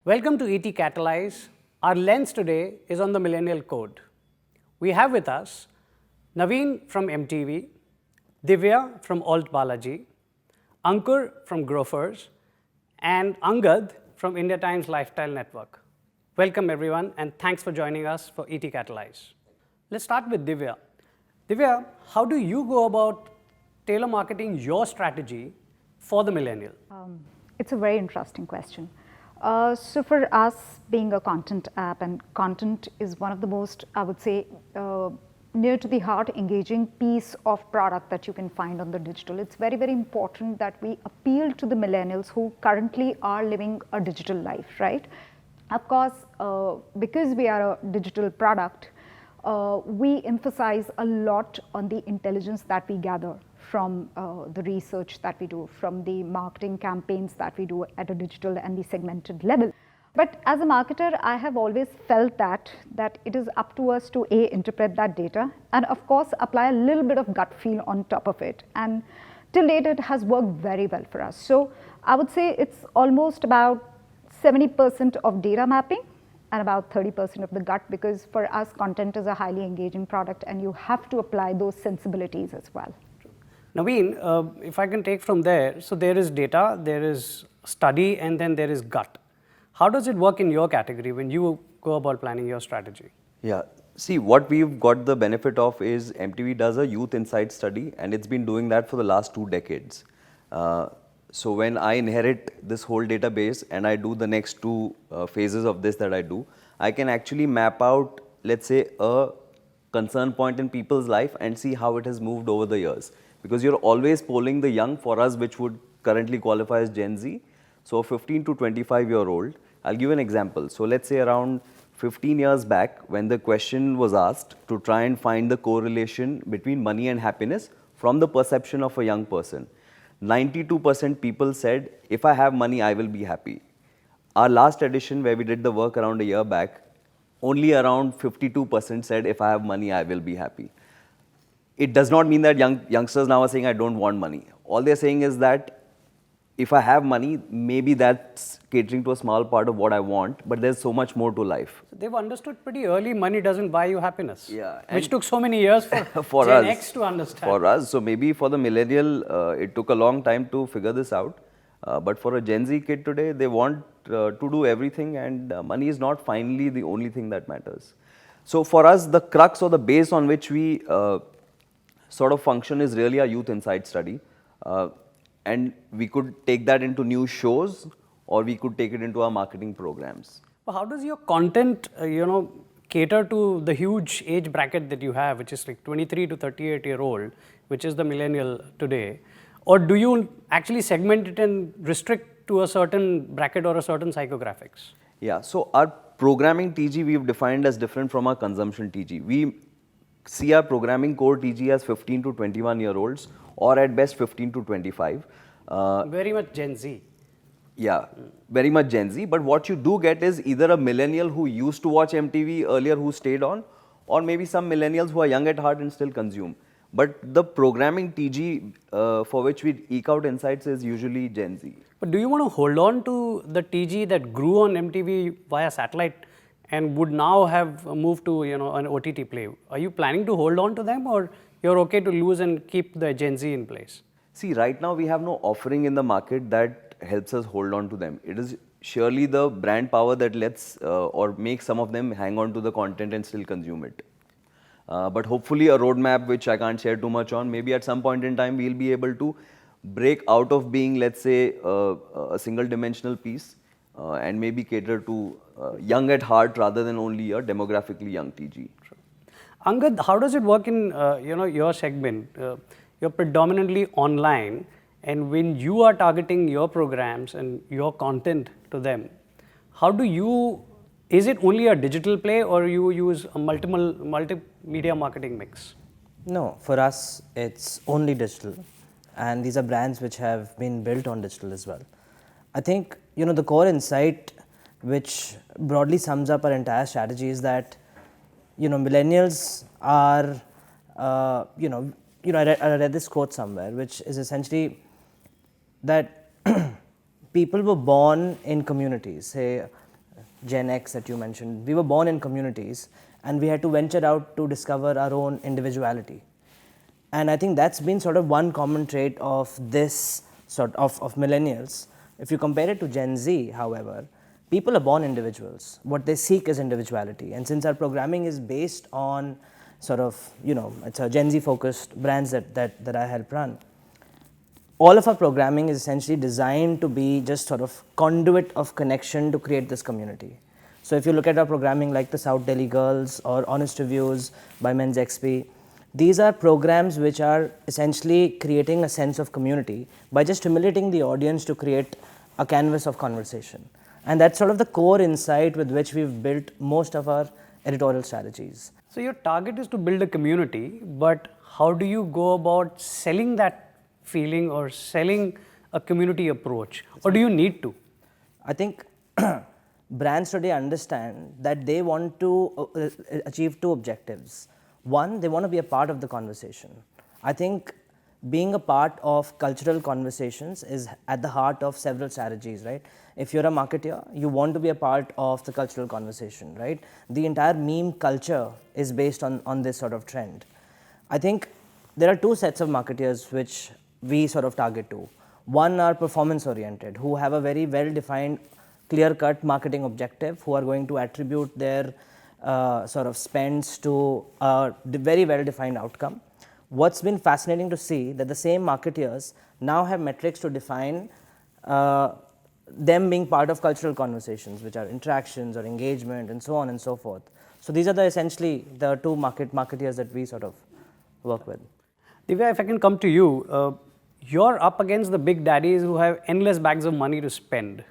Welcome to ET Catalyse. Our lens today is on the millennial code. We have with us Navin from MTV, Divya from AltBalaji, Ankur from Grofers, and Angad from Indiatimes Lifestyle Network. Welcome everyone and thanks for joining us for ET Catalyse. Let's start with Divya. Divya, how do you go about tailor marketing your strategy for the millennial? It's a very interesting question. So for us, being a content app, and content is one of the most, I would say, near to the heart, engaging piece of product that you can find on the digital. It's very, very important that we appeal to the millennials who currently are living a digital life, right? Of course, because we are a digital product, we emphasize a lot on the intelligence that we gather from the research that we do, from the marketing campaigns that we do at a digital and the segmented level. But as a marketer, I have always felt that it is up to us to interpret that data and of course apply a little bit of gut feel on top of it. And till date, it has worked very well for us. So I would say it's almost about 70% of data mapping and about 30% of the gut, because for us, content is a highly engaging product and you have to apply those sensibilities as well. Navin, if I can take from there, so there is data, there is study, and then there is gut. How does it work in your category when you go about planning your strategy? Yeah, see, what we've got the benefit of is MTV does a youth insight study, and it's been doing that for the last 2 decades. So when I inherit this whole database and I do the next 2 phases of this that I do, I can actually map out, let's say, a concern point in people's life and see how it has moved over the years. Because you're always polling the young, for us, which would currently qualify as Gen Z. So 15 to 25-year-old, I'll give an example. So let's say around 15 years back, when the question was asked to try and find the correlation between money and happiness from the perception of a young person, 92% people said, if I have money, I will be happy. Our last edition, where we did the work around a year back, only around 52% said, if I have money, I will be happy. It does not mean that youngsters now are saying, I don't want money. All they're saying is that if I have money, maybe that's catering to a small part of what I want, but there's so much more to life. So they've understood pretty early money doesn't buy you happiness, Yeah, which took so many years for Gen X to understand. For us, so maybe for the millennial, it took a long time to figure this out. But for a Gen Z kid today, they want to do everything, and money is not finally the only thing that matters. So for us, the crux or the base on which we sort of function is really a youth insight study. And we could take that into new shows, or we could take it into our marketing programs. But how does your content, cater to the huge age bracket that you have, which is like 23 to 38-year-old, which is the millennial today? Or do you actually segment it and restrict to a certain bracket or a certain psychographics? Yeah, so our programming TG we've defined as different from our consumption TG. We see our programming core TG as 15 to 21-year-olds, or at best 15 to 25. Very much Gen Z. Yeah, very much Gen Z. But what you do get is either a millennial who used to watch MTV earlier who stayed on, or maybe some millennials who are young at heart and still consume. But the programming TG for which we eke out insights is usually Gen Z. But do you want to hold on to the TG that grew on MTV via satellite and would now have moved to an OTT play? Are you planning to hold on to them, or you're okay to lose and keep the Gen Z in place? See, right now we have no offering in the market that helps us hold on to them. It is surely the brand power that lets or makes some of them hang on to the content and still consume it. But hopefully a roadmap, which I can't share too much on, maybe at some point in time we'll be able to break out of being, let's say, a single dimensional piece and maybe cater to young at heart rather than only a demographically young TG. Angad, how does it work in your segment? You're predominantly online, and when you are targeting your programs and your content to them, how do you? Is it only a digital play, or you use a multimedia marketing mix? No, for us it's only digital, and these are brands which have been built on digital as well. I think the core insight which broadly sums up our entire strategy is that millennials are I read this quote somewhere, which is essentially that people were born in communities. Say Gen X that you mentioned, we were born in communities and we had to venture out to discover our own individuality. And I think that's been sort of one common trait of this sort of millennials. If you compare it to Gen Z, however, people are born individuals. What they seek is individuality. And since our programming is based on sort of, it's a Gen Z focused brands that I help run, all of our programming is essentially designed to be just sort of conduit of connection to create this community. So if you look at our programming like the South Delhi Girls or Honest Reviews by Men's XP, these are programs which are essentially creating a sense of community by just stimulating the audience to create a canvas of conversation. And that's sort of the core insight with which we've built most of our editorial strategies. So your target is to build a community, but how do you go about selling that feeling or selling a community approach? Or do you need to? I think brands today understand that they want to achieve two objectives. One, they want to be a part of the conversation. I think being a part of cultural conversations is at the heart of several strategies, right? If you're a marketer, you want to be a part of the cultural conversation, right? The entire meme culture is based on this sort of trend. I think there are two sets of marketers which we sort of target to. One are performance oriented, who have a very well defined, clear cut marketing objective, who are going to attribute their sort of spends to a very well defined outcome. What's been fascinating to see that the same marketeers now have metrics to define them being part of cultural conversations, which are interactions or engagement and so on and so forth. So these are essentially the two marketeers that we sort of work with. Divya, if I can come to you, you're up against the big daddies who have endless bags of money to spend.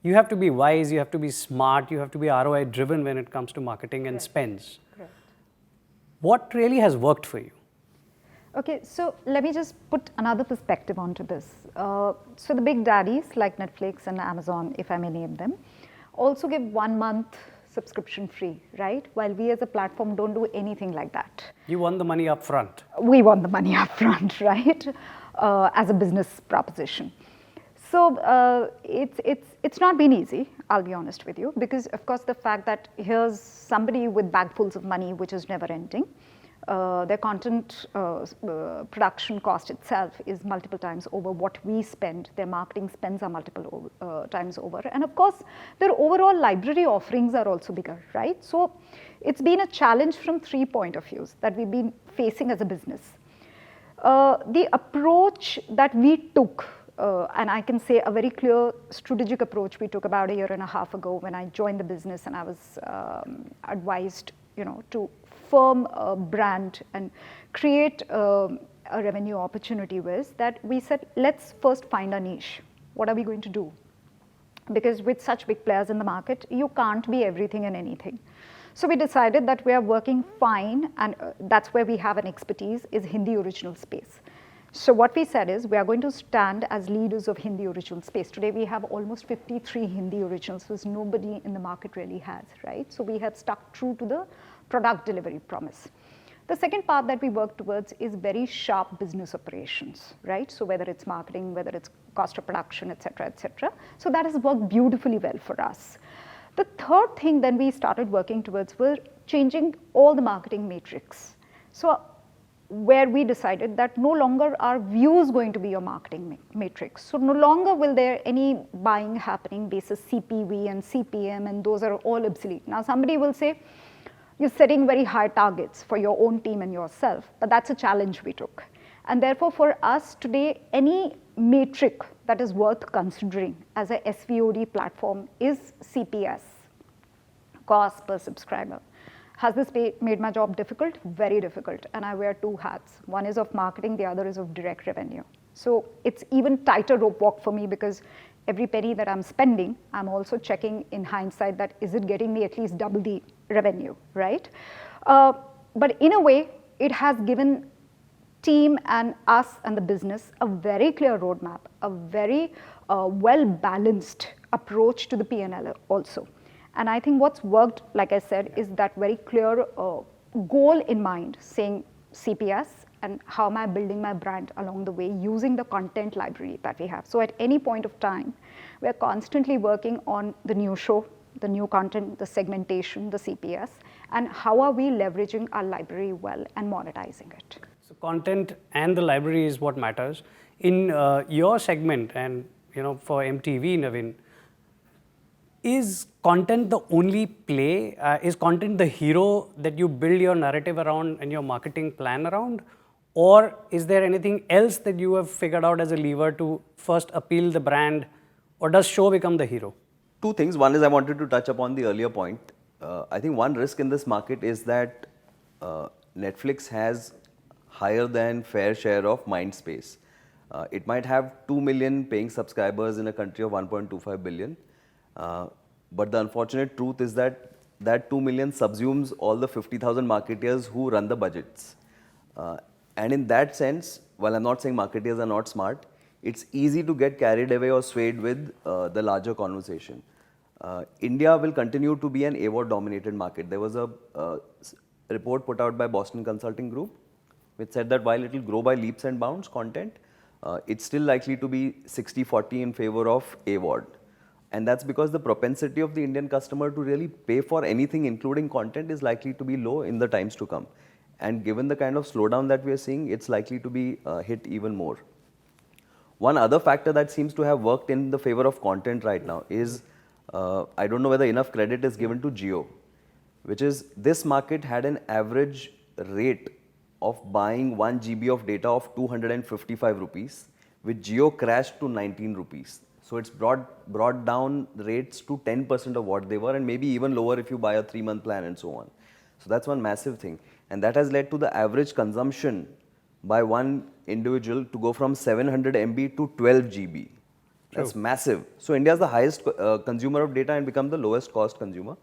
You have to be wise, you have to be smart, you have to be ROI driven when it comes to marketing and spends. Correct. What really has worked for you? Okay, so let me just put another perspective onto this. So the big daddies like Netflix and Amazon, if I may name them, also give 1 month subscription free, right? While we as a platform don't do anything like that. You want the money up front. We want the money up front, right? As a business proposition. So it's not been easy, I'll be honest with you, because of course the fact that here's somebody with bagfuls of money which is never ending. Their content production cost itself is multiple times over what we spend. Their marketing spends are multiple times over. And of course, their overall library offerings are also bigger, right? So it's been a challenge from 3 point of views that we've been facing as a business. The approach that we took, and I can say a very clear strategic approach we took about 1.5 years ago when I joined the business and I was advised, to firm a brand and create a revenue opportunity was that we said, let's first find a niche. What are we going to do? Because with such big players in the market, you can't be everything and anything. So we decided that we are working fine, and that's where we have an expertise, is Hindi original space. So what we said is we are going to stand as leaders of Hindi original space. Today we have almost 53 Hindi originals, which nobody in the market really has, right? So we have stuck true to the product delivery promise. The second part that we work towards is very sharp business operations, right? So whether it's marketing, whether it's cost of production, et cetera, et cetera. So that has worked beautifully well for us. The third thing then we started working towards were changing all the marketing matrix. So where we decided that no longer are views going to be your marketing matrix. So no longer will there any buying happening basis CPV and CPM, and those are all obsolete. Now somebody will say, you're setting very high targets for your own team and yourself, but that's a challenge we took. And therefore for us today, any metric that is worth considering as a SVOD platform is CPS, cost per subscriber. Has this made my job difficult? Very difficult. And I wear two hats. One is of marketing, the other is of direct revenue. So it's even tighter rope walk for me because every penny that I'm spending, I'm also checking in hindsight that is it getting me at least double the revenue, right? But in a way, it has given team and us and the business a very clear roadmap, a very well-balanced approach to the P&L also. And I think what's worked, like I said, is that very clear goal in mind, saying CPS and how am I building my brand along the way using the content library that we have. So at any point of time, we're constantly working on the new show, the new content, the segmentation, the CPS, and how are we leveraging our library well and monetizing it? So content and the library is what matters. In your segment and for MTV, Navin, is content the only play? Is content the hero that you build your narrative around and your marketing plan around? Or is there anything else that you have figured out as a lever to first appeal the brand? Or does show become the hero? Two things. One is I wanted to touch upon the earlier point. I think one risk in this market is that Netflix has higher than fair share of mind space. It might have 2 million paying subscribers in a country of 1.25 billion. But the unfortunate truth is that that 2 million subsumes all the 50,000 marketeers who run the budgets. And in that sense, while I'm not saying marketeers are not smart, it's easy to get carried away or swayed with the larger conversation. India will continue to be an AWOD dominated market. There was a report put out by Boston Consulting Group which said that while it will grow by leaps and bounds content, it's still likely to be 60-40 in favor of AWOD. And that's because the propensity of the Indian customer to really pay for anything including content is likely to be low in the times to come. And given the kind of slowdown that we are seeing, it's likely to be hit even more. One other factor that seems to have worked in the favor of content right now is, I don't know whether enough credit is given to Jio, which is this market had an average rate of buying 1 GB of data of 255 rupees, which Jio crashed to 19 rupees. So it's brought down the rates to 10% of what they were, and maybe even lower if you buy a 3-month plan and so on. So that's one massive thing. And that has led to the average consumption by one individual to go from 700 MB to 12 GB. That's massive. So India is the highest consumer of data and become the lowest cost consumer.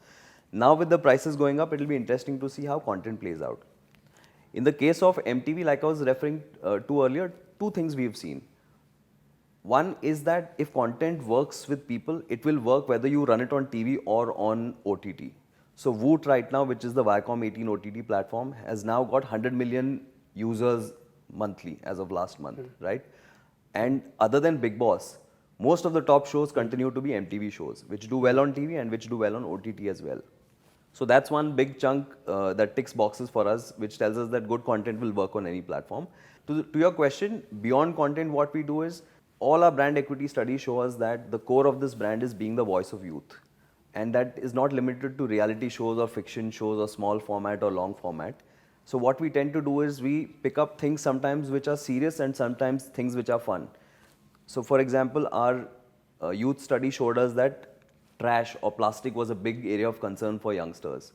Now with the prices going up, it will be interesting to see how content plays out. In the case of MTV, like I was referring to earlier, two things we've seen. One is that if content works with people, it will work whether you run it on TV or on OTT. So Voot right now, which is the Viacom 18 OTT platform, has now got 100 million users monthly as of last month, right? And other than Big Boss, most of the top shows continue to be MTV shows, which do well on TV and which do well on OTT as well. So that's one big chunk that ticks boxes for us, which tells us that good content will work on any platform. To your question, beyond content, what we do is, all our brand equity studies show us that the core of this brand is being the voice of youth. And that is not limited to reality shows or fiction shows or small format or long format. So what we tend to do is we pick up things sometimes which are serious and sometimes things which are fun. So for example, our youth study showed us that trash or plastic was a big area of concern for youngsters.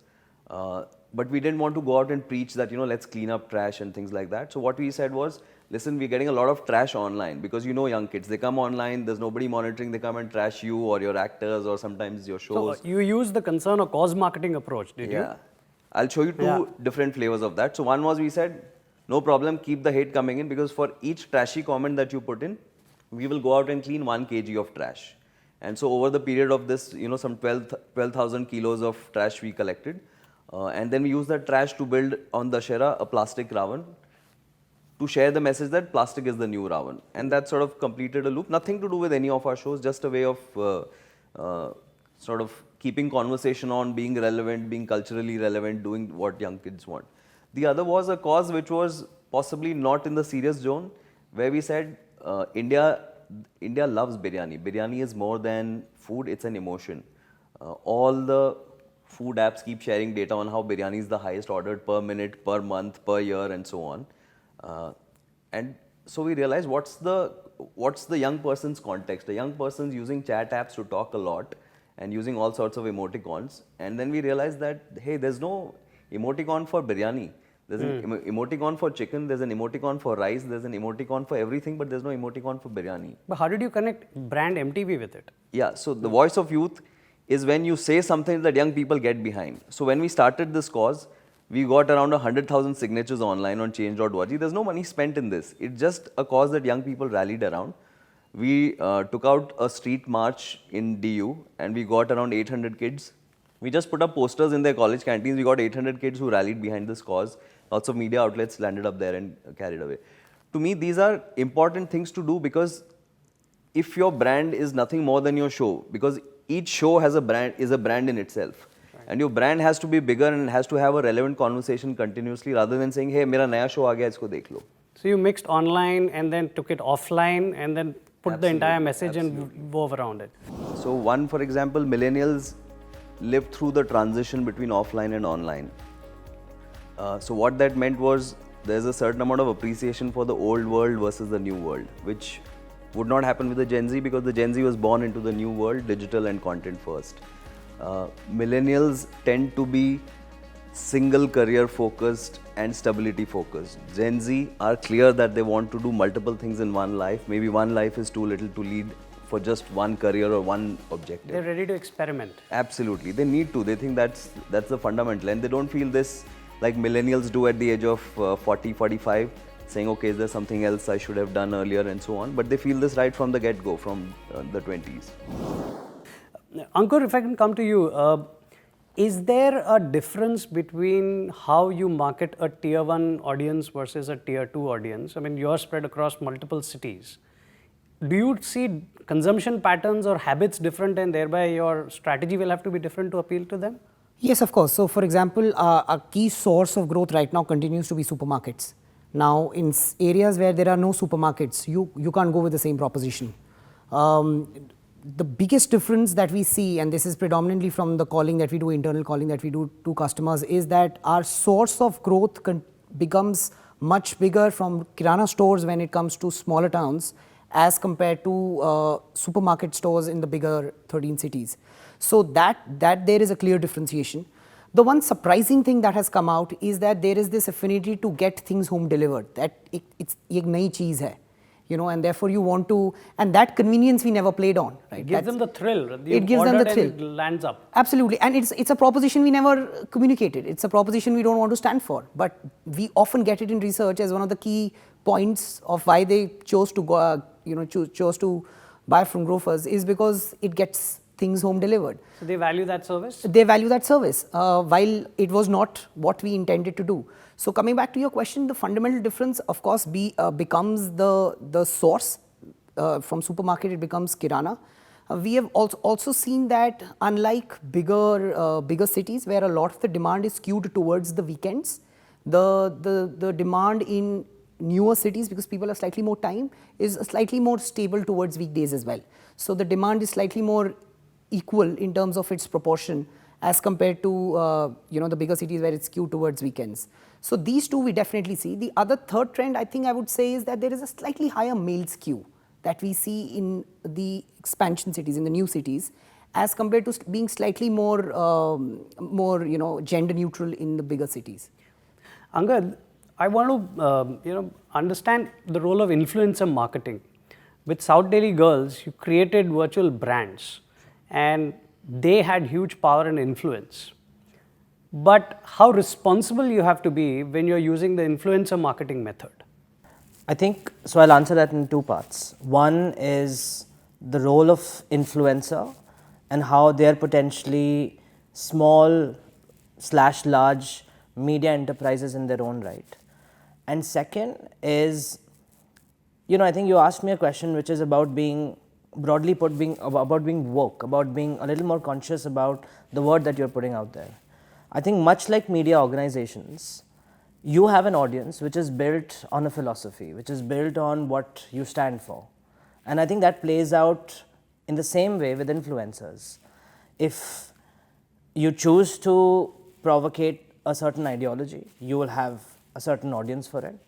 But we didn't want to go out and preach that, let's clean up trash and things like that. So what we said was, listen, we're getting a lot of trash online because young kids, they come online, there's nobody monitoring, they come and trash you or your actors or sometimes your shows. So you use the concern or cause marketing approach, did you? Yeah. I'll show you two different flavors of that. So one was we said, no problem, keep the hate coming in because for each trashy comment that you put in, we will go out and clean 1 kg of trash. And so over the period of this, some 12,000 kilos of trash we collected. And then we used that trash to build on Dussehra a plastic Ravan to share the message that plastic is the new Ravan. And that sort of completed a loop. Nothing to do with any of our shows, just a way of sort of keeping conversation on, being relevant, being culturally relevant, doing what young kids want. The other was a cause which was possibly not in the serious zone, where we said India loves biryani. Biryani is more than food, it's an emotion. All the food apps keep sharing data on how biryani is the highest ordered per minute, per month, per year, and so on. And so we realized what's the young person's context. The young person's using chat apps to talk a lot and using all sorts of emoticons. And then we realized that, hey, there's no emoticon for biryani. There's an emoticon for chicken, there's an emoticon for rice, there's an emoticon for everything, but there's no emoticon for biryani. But how did you connect brand MTV with it? Yeah, so the voice of youth is when you say something that young people get behind. So when we started this cause, we got around 100,000 signatures online on change.org. There's no money spent in this. It's just a cause that young people rallied around. We took out a street march in DU and we got around 800 kids. We just put up posters in their college canteens. We got 800 kids who rallied behind this cause. Lots of media outlets landed up there and carried away. To me, these are important things to do because if your brand is nothing more than your show, because each show has a brand, is a brand in itself. And your brand has to be bigger and has to have a relevant conversation continuously rather than saying, hey, मेरा नया show आ गया, इसको देख लो. So you mixed online and then took it offline and then put the entire message and wove around it. So one, for example, millennials lived through the transition between offline and online. So what that meant was there's a certain amount of appreciation for the old world versus the new world, which would not happen with the Gen Z because the Gen Z was born into the new world, digital and content first. Millennials tend to be single career focused and stability focused. Gen Z are clear that they want to do multiple things in one life. Maybe one life is too little to lead for just one career or one objective. They're ready to experiment. Absolutely. They need to. They think that's the fundamental. And they don't feel this like millennials do at the age of 40, 45, saying, okay, is there something else I should have done earlier and so on. But they feel this right from the get-go, from the 20s. Ankur, if I can come to you, is there a difference between how you market a tier 1 audience versus a tier 2 audience? I mean, you're spread across multiple cities. Do you see consumption patterns or habits different and thereby your strategy will have to be different to appeal to them? Yes, of course. So, for example, a key source of growth right now continues to be supermarkets. Now, in areas where there are no supermarkets, you can't go with the same proposition. The biggest difference that we see, and this is predominantly from the calling that we do, internal calling that we do to customers, is that our source of growth becomes much bigger from kirana stores when it comes to smaller towns as compared to supermarket stores in the bigger 13 cities. So that there is a clear differentiation. The one surprising thing that has come out is that there is this affinity to get things home delivered, that it's ek nayi cheez hai. You know, and therefore you want to, and that convenience we never played on, right? It gives them the thrill. It gives them the thrill. It lands up. Absolutely, and it's a proposition we never communicated. It's a proposition we don't want to stand for, but we often get it in research as one of the key points of why they chose to go, chose to buy from Grofers is because it gets things home delivered. So they value that service? They value that service, while it was not what we intended to do. So coming back to your question, the fundamental difference, of course, becomes the source. From supermarket, it becomes kirana. We have also seen that unlike bigger cities where a lot of the demand is skewed towards the weekends, the demand in newer cities, because people have slightly more time, is slightly more stable towards weekdays as well. So the demand is slightly more equal in terms of its proportion as compared to the bigger cities where it's skewed towards weekends. So these two we definitely see. The other third trend I think I would say is that there is a slightly higher male skew that we see in the expansion cities, in the new cities, as compared to being slightly more gender neutral in the bigger cities. Angad, I want to understand the role of influencer marketing. With South Delhi Girls, you created virtual brands and they had huge power and influence. But how responsible you have to be when you're using the influencer marketing method? I think, so I'll answer that in two parts. One is the role of influencer and how they're potentially small/large media enterprises in their own right. And second is, I think you asked me a question which is about being, broadly put, about being woke, about being a little more conscious about the word that you're putting out there. I think much like media organizations, you have an audience which is built on a philosophy, which is built on what you stand for. And I think that plays out in the same way with influencers. If you choose to provocate a certain ideology, you will have a certain audience for it.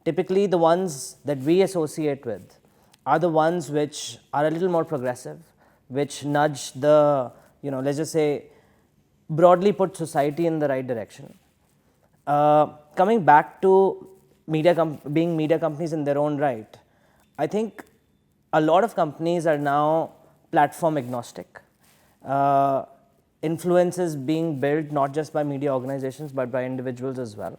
Typically, the ones that we associate with are the ones which are a little more progressive, which nudge the, let's just say, broadly put society in the right direction. Coming back to being media companies in their own right, I think a lot of companies are now platform agnostic. Influence is being built not just by media organizations but by individuals as well.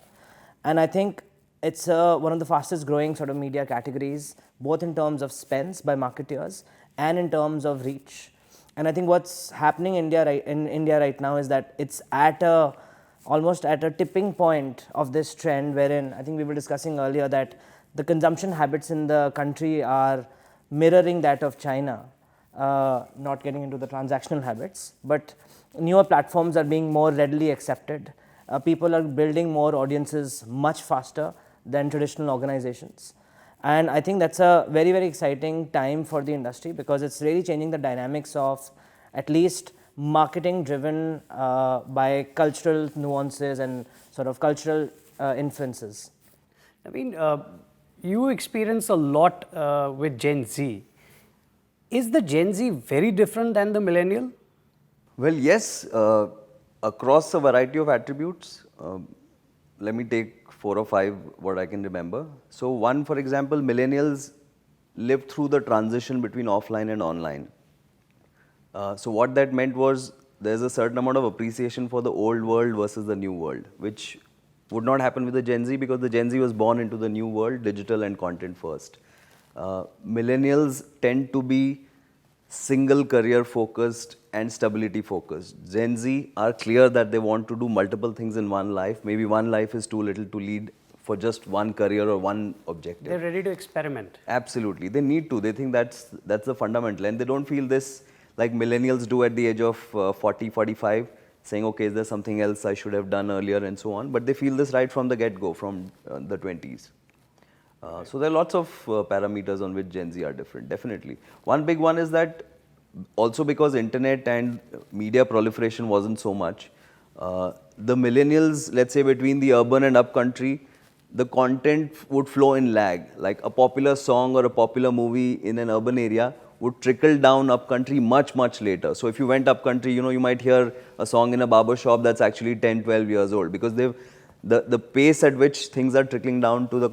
And I think it's one of the fastest growing sort of media categories, both in terms of spends by marketeers and in terms of reach. And I think what's happening in India right now is that it's almost at a tipping point of this trend, wherein I think we were discussing earlier that the consumption habits in the country are mirroring that of China. not getting into the transactional habits, but newer platforms are being more readily accepted. People are building more audiences much faster than traditional organizations. And I think that's a very, very exciting time for the industry because it's really changing the dynamics of at least marketing driven by cultural nuances and sort of cultural influences. I mean, you experience a lot with Gen Z. Is the Gen Z very different than the millennial? Well, yes, across a variety of attributes. Let me take 4 or 5 what I can remember. So one, for example, millennials lived through the transition between offline and online. So what that meant was there's a certain amount of appreciation for the old world versus the new world, which would not happen with the Gen Z because the Gen Z was born into the new world, digital and content first. Millennials tend to be single career focused and stability focused. Gen Z are clear that they want to do multiple things in one life. Maybe one life is too little to lead for just one career or one objective. They're ready to experiment. Absolutely. They need to. They think that's the fundamental. And they don't feel this like millennials do at the age of 40, 45, saying, okay, is there something else I should have done earlier and so on. But they feel this right from the get-go, from the 20s. So there are lots of parameters on which Gen Z are different, definitely. One big one is that also because internet and media proliferation wasn't so much, the millennials, let's say between the urban and upcountry, the content would flow in lag. Like a popular song or a popular movie in an urban area would trickle down upcountry much, much later. So if you went upcountry, you might hear a song in a barber shop that's actually 10, 12 years old because the pace at which things are trickling down to the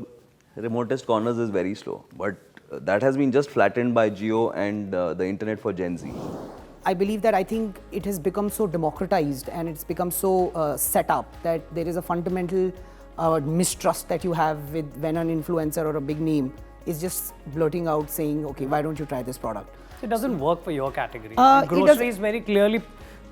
remotest corners is very slow. But that has been just flattened by Geo and the internet for Gen Z. I believe that I think it has become so democratized and it's become so set up that there is a fundamental mistrust that you have with when an influencer or a big name is just blurting out saying, okay, why don't you try this product? It doesn't work for your category. It Grocery is very clearly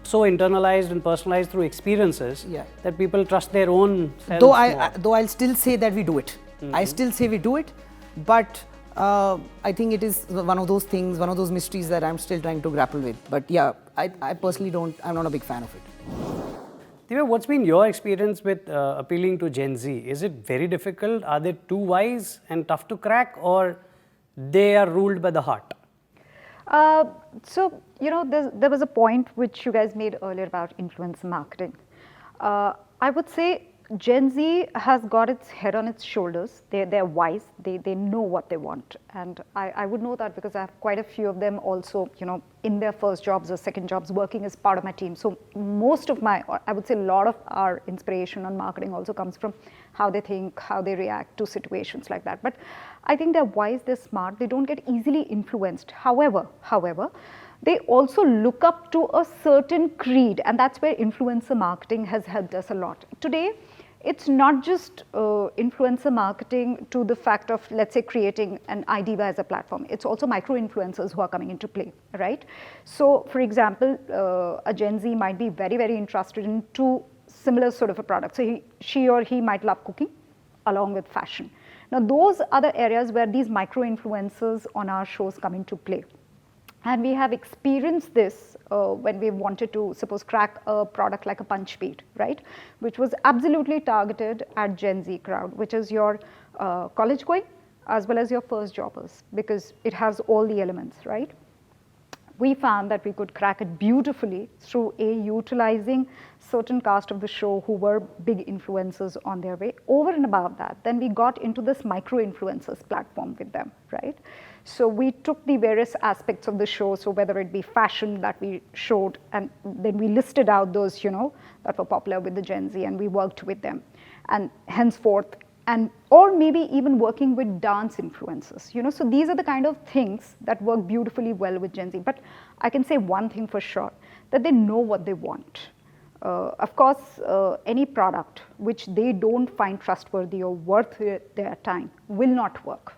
so internalized and personalized through experiences that people trust their own selves. Though I'll still say that we do it. I still say we do it, but I think it is one of those things, one of those mysteries that I'm still trying to grapple with. But yeah, I personally I'm not a big fan of it. Divya, what's been your experience with appealing to Gen Z? Is it very difficult? Are they too wise and tough to crack, or they are ruled by the heart? So, there was a point which you guys made earlier about influencer marketing. I would say Gen Z has got its head on its shoulders. They're wise. They know what they want. And I would know that because I have quite a few of them also, in their first jobs or second jobs working as part of my team. So most of I would say a lot of our inspiration on marketing also comes from how they think, how they react to situations like that. But I think they're wise, they're smart, they don't get easily influenced. However, they also look up to a certain creed, and that's where influencer marketing has helped us a lot. Today, it's not just influencer marketing to the fact of, let's say, creating an IDVA as a platform. It's also micro-influencers who are coming into play, right? So, for example, a Gen Z might be very, very interested in two similar sort of a product. So, she or he might love cooking along with fashion. Now, those are the areas where these micro-influencers on our shows come into play. And we have experienced this when we wanted to, suppose, crack a product like a punch beat, right? Which was absolutely targeted at Gen Z crowd, which is your college going as well as your first jobbers, because it has all the elements, right? We found that we could crack it beautifully through utilizing certain cast of the show who were big influencers on their way. Over and above that, then we got into this micro-influencers platform with them, right? So we took the various aspects of the show, so whether it be fashion that we showed, and then we listed out those, that were popular with the Gen Z, and we worked with them. And henceforth, or maybe even working with dance influencers, so these are the kind of things that work beautifully well with Gen Z. But I can say one thing for sure, that they know what they want. Of course, any product which they don't find trustworthy or worth their time will not work.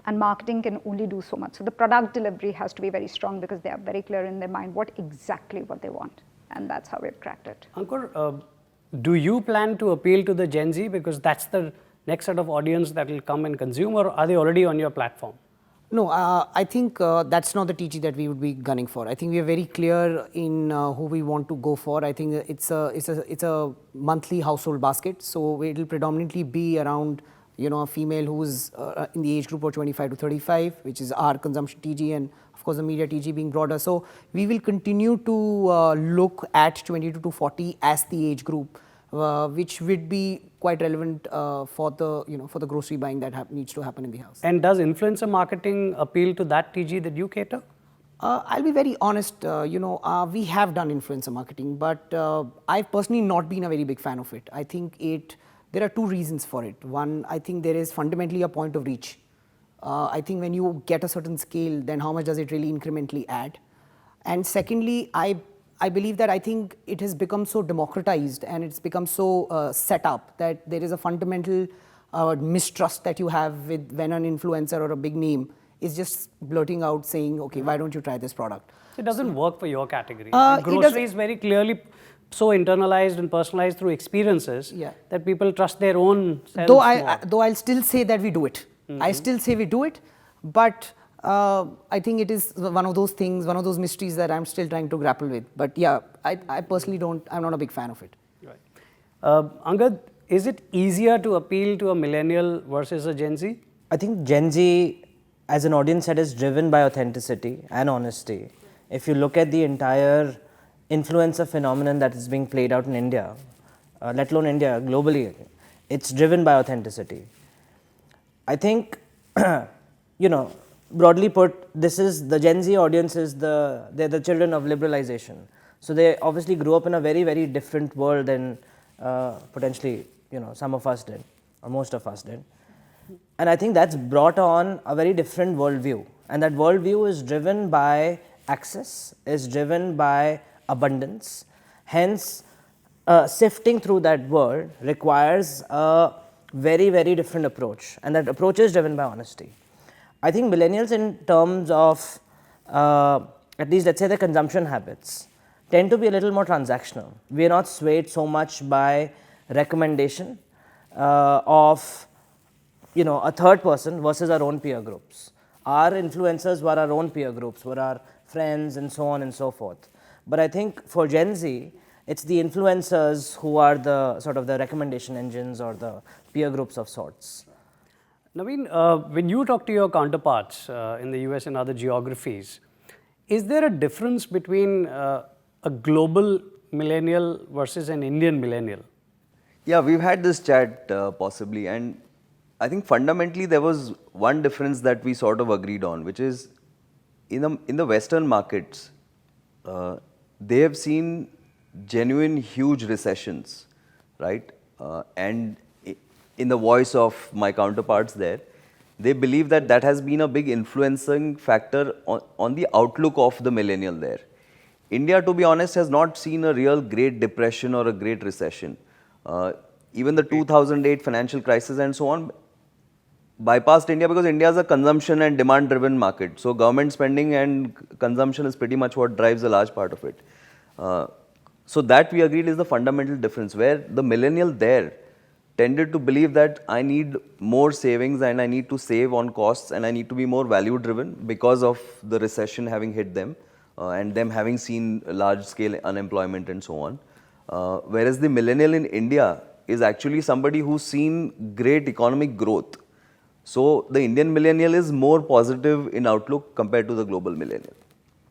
And marketing can only do so much. So the product delivery has to be very strong because they are very clear in their mind what they want. And that's how we've cracked it. Ankur, do you plan to appeal to the Gen Z because that's the next set of audience that will come and consume, or are they already on your platform? No, I think that's not the TG that we would be gunning for. I think we are very clear in who we want to go for. I think it's a monthly household basket, so it will predominantly be around a female who's in the age group of 25 to 35, which is our consumption TG, and of course the media TG being broader. So we will continue to look at 22 to 40 as the age group, which would be quite relevant for the grocery buying that needs to happen in the house. And does influencer marketing appeal to that TG that you cater? I'll be very honest, we have done influencer marketing, but I've personally not been a very big fan of it. I think there are two reasons for it. One, I think there is fundamentally a point of reach. I think when you get a certain scale, then how much does it really incrementally add? And secondly, I believe that I think it has become so democratized and it's become so set up that there is a fundamental mistrust that you have with when an influencer or a big name is just blurting out saying, okay, why don't you try this product? It doesn't work for your category. It Grocery is very clearly so internalized and personalized through experiences that people trust their own selves Though I'll still say that we do it. I still say we do it, but I think it is one of those things, one of those mysteries that I'm still trying to grapple with. But yeah, I personally I'm not a big fan of it. Right. Angad, is it easier to appeal to a millennial versus a Gen Z? I think Gen Z as an audience set is driven by authenticity and honesty. If you look at the entire influencer phenomenon that is being played out in India, let alone India, globally, it's driven by authenticity. I think, broadly put, this is the Gen Z audience they're the children of liberalization. So they obviously grew up in a very, very different world than potentially, some of us did, or most of us did. And I think that's brought on a very different worldview. And that worldview is driven by access, is driven by abundance. Hence, sifting through that world requires a very, very different approach. And that approach is driven by honesty. I think millennials, in terms of at least let's say their consumption habits, tend to be a little more transactional. We are not swayed so much by recommendation of a third person versus our own peer groups. Our influencers were our own peer groups, were our friends and so on and so forth. But I think for Gen Z, it's the influencers who are the sort of the recommendation engines or the peer groups of sorts. Navin, when you talk to your counterparts in the US and other geographies, is there a difference between a global millennial versus an Indian millennial? Yeah, we've had this chat possibly, and I think fundamentally there was one difference that we sort of agreed on, which is in the Western markets, they have seen genuine huge recessions, right? And in the voice of my counterparts there, they believe that that has been a big influencing factor on the outlook of the millennial there. India, to be honest, has not seen a real Great Depression or a Great Recession. Even the 2008 financial crisis and so on bypassed India because India is a consumption and demand driven market. So government spending and consumption is pretty much what drives a large part of it. So that we agreed is the fundamental difference, where the millennial there tended to believe that I need more savings and I need to save on costs and I need to be more value driven because of the recession having hit them and them having seen large scale unemployment and so on. Whereas the millennial in India is actually somebody who's seen great economic growth. So the Indian millennial is more positive in outlook compared to the global millennial.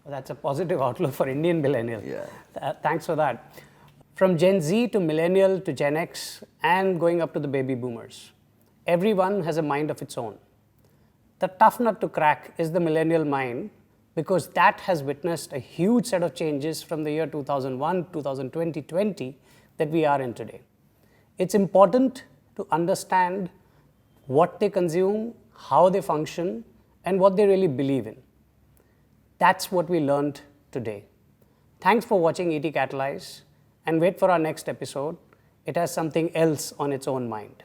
That's a positive outlook for Indian millennial. Yeah. Thanks for that. From Gen Z to millennial to Gen X and going up to the baby boomers, everyone has a mind of its own. The tough nut to crack is the millennial mind, because that has witnessed a huge set of changes from the year 2001, 2020 that we are in today. It's important to understand what they consume, how they function, and what they really believe in. That's what we learned today. Thanks for watching ET Catalyse, and wait for our next episode. It has something else on its own mind.